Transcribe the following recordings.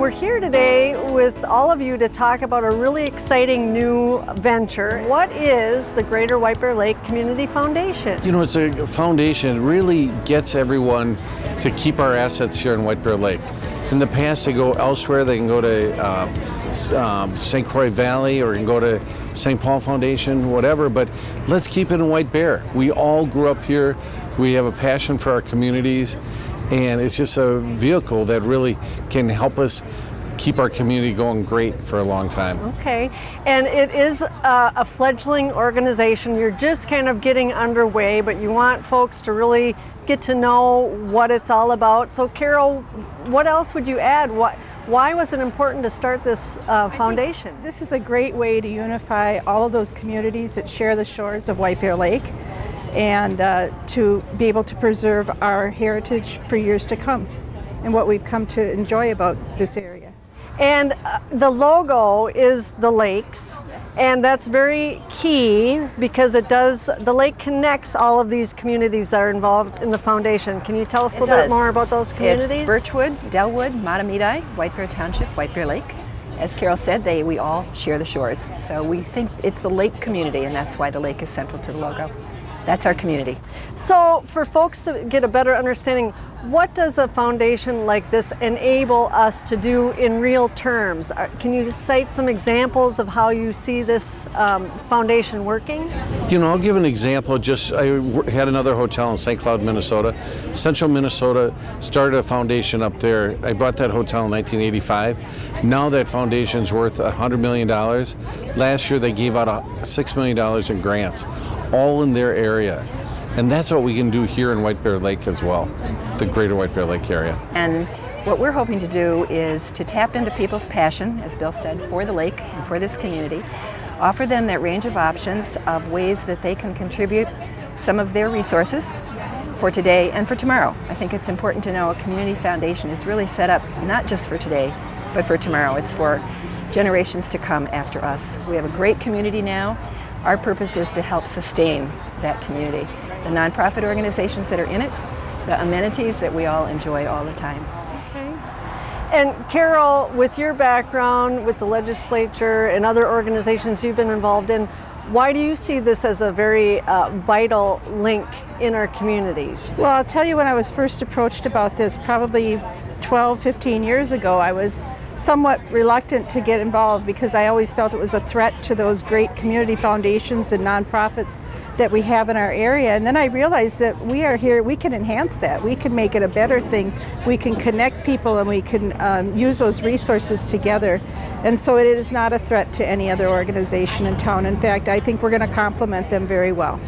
we're here today with all of you to talk about a really exciting new venture. What is the Greater White Bear Lake Community Foundation? You know, it's a foundation. It really gets everyone to keep our assets here in White Bear Lake. In the past, they go elsewhere. They can go to St. Croix Valley, or you can go to St. Paul Foundation, whatever, but let's keep it in White Bear. We all grew up here. We have a passion for our communities, and it's just a vehicle that really can help us keep our community going great for a long time. Okay, and it is a fledgling organization. You're just kind of getting underway, but you want folks to really get to know what it's all about. So Carol, what else would you add? Why was it important to start this foundation? This is a great way to unify all of those communities that share the shores of White Bear Lake, and to be able to preserve our heritage for years to come and what we've come to enjoy about this area. And the logo is the lakes, and that's very key because the lake connects all of these communities that are involved in the foundation. Can you tell us a little bit more about those communities? It's Birchwood, Delwood, Matamidi, White Bear Township, White Bear Lake. As Carol said, we all share the shores. So we think it's the lake community, and that's why the lake is central to the logo. That's our community. So for folks to get a better understanding, what does a foundation like this enable us to do in real terms? Can you cite some examples of how you see this foundation working? You know, I'll give an example. I had another hotel in St. Cloud, Minnesota. Central Minnesota started a foundation up there. I bought that hotel in 1985. Now that foundation's worth $100 million. Last year they gave out $6 million in grants, all in their area. And that's what we can do here in White Bear Lake as well, the Greater White Bear Lake area. And what we're hoping to do is to tap into people's passion, as Bill said, for the lake and for this community, offer them that range of options of ways that they can contribute some of their resources for today and for tomorrow. I think it's important to know a community foundation is really set up not just for today, but for tomorrow. It's for generations to come after us. We have a great community now. Our purpose is to help sustain that community. The nonprofit organizations that are in it, the amenities that we all enjoy all the time. Okay. And Carol, with your background with the legislature and other organizations you've been involved in, why do you see this as a very vital link in our communities? Well, I'll tell you, when I was first approached about this, probably 12, 15 years ago, I was somewhat reluctant to get involved because I always felt it was a threat to those great community foundations and nonprofits that we have in our area. And then I realized that we are here, we can enhance that. We can make it a better thing. We can connect people, and we can use those resources together. And so it is not a threat to any other organization in town. In fact, I think we're going to complement them very well.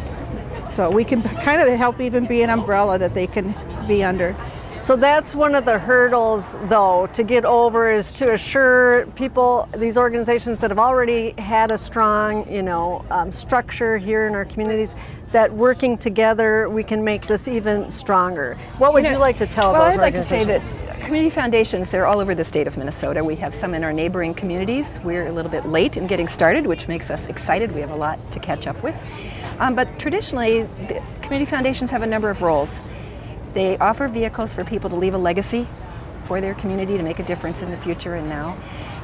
So we can kind of help even be an umbrella that they can be under. So that's one of the hurdles, though, to get over, is to assure people, these organizations that have already had a strong, structure here in our communities, that working together we can make this even stronger. What would you like to tell those organizations? Well, I'd like to say that community foundations, they're all over the state of Minnesota. We have some in our neighboring communities. We're a little bit late in getting started, which makes us excited. We have a lot to catch up with. But traditionally, the community foundations have a number of roles. They offer vehicles for people to leave a legacy for their community, to make a difference in the future and now.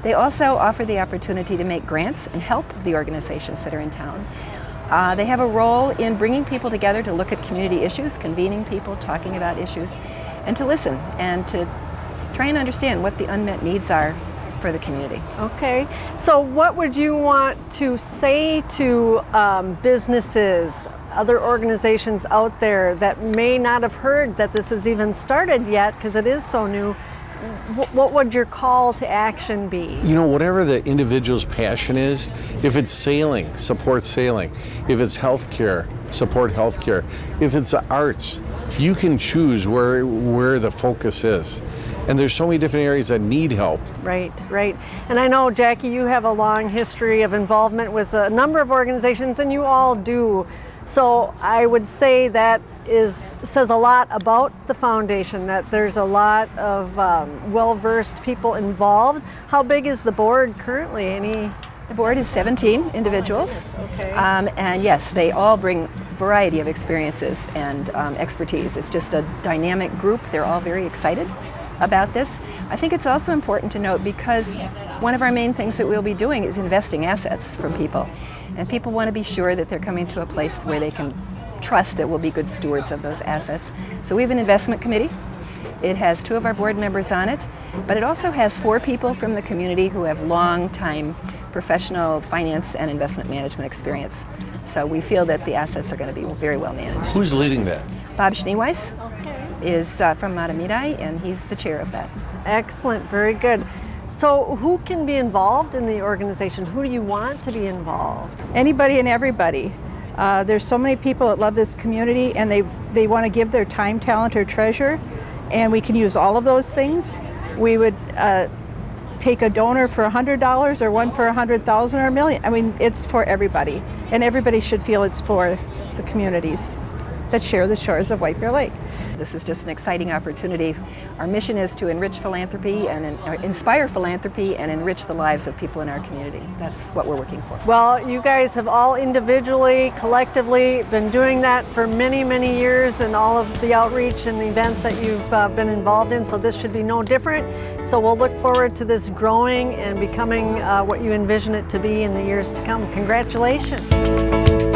They also offer the opportunity to make grants and help the organizations that are in town. They have a role in bringing people together to look at community issues, convening people, talking about issues, and to listen and to try and understand what the unmet needs are for the community. Okay, so what would you want to say to businesses, other organizations out there that may not have heard that this has even started yet because it is so new? What would your call to action be? You know, whatever the individual's passion is, if it's sailing, support sailing. If it's healthcare, support healthcare. If it's the arts, you can choose where the focus is. And there's so many different areas that need help. Right. And I know, Jackie, you have a long history of involvement with a number of organizations, and you all do. So I would say that says a lot about the foundation, that there's a lot of well-versed people involved. How big is the board currently? The board is 17 individuals. Okay. And yes, they all bring a variety of experiences and expertise. It's just a dynamic group. They're all very excited about this. I think it's also important to note because one of our main things that we'll be doing is investing assets from people. And people want to be sure that they're coming to a place where they can trust that we'll be good stewards of those assets. So we have an investment committee. It has 2 of our board members on it, but it also has 4 people from the community who have long-time professional finance and investment management experience. So we feel that the assets are going to be very well managed. Who's leading that? Bob Schneeweiss is from Matamidai, and he's the chair of that. Excellent, very good. So who can be involved in the organization? Who do you want to be involved? Anybody and everybody. There's so many people that love this community, and they want to give their time, talent, or treasure, and we can use all of those things. We would take a donor for $100 or one for $100,000 or $1 million. I mean, it's for everybody, and everybody should feel it's for the communities that share the shores of White Bear Lake. This is just an exciting opportunity. Our mission is to enrich philanthropy and inspire philanthropy and enrich the lives of people in our community. That's what we're working for. Well, you guys have all individually, collectively been doing that for many, many years, and all of the outreach and the events that you've been involved in, so this should be no different. So we'll look forward to this growing and becoming what you envision it to be in the years to come. Congratulations.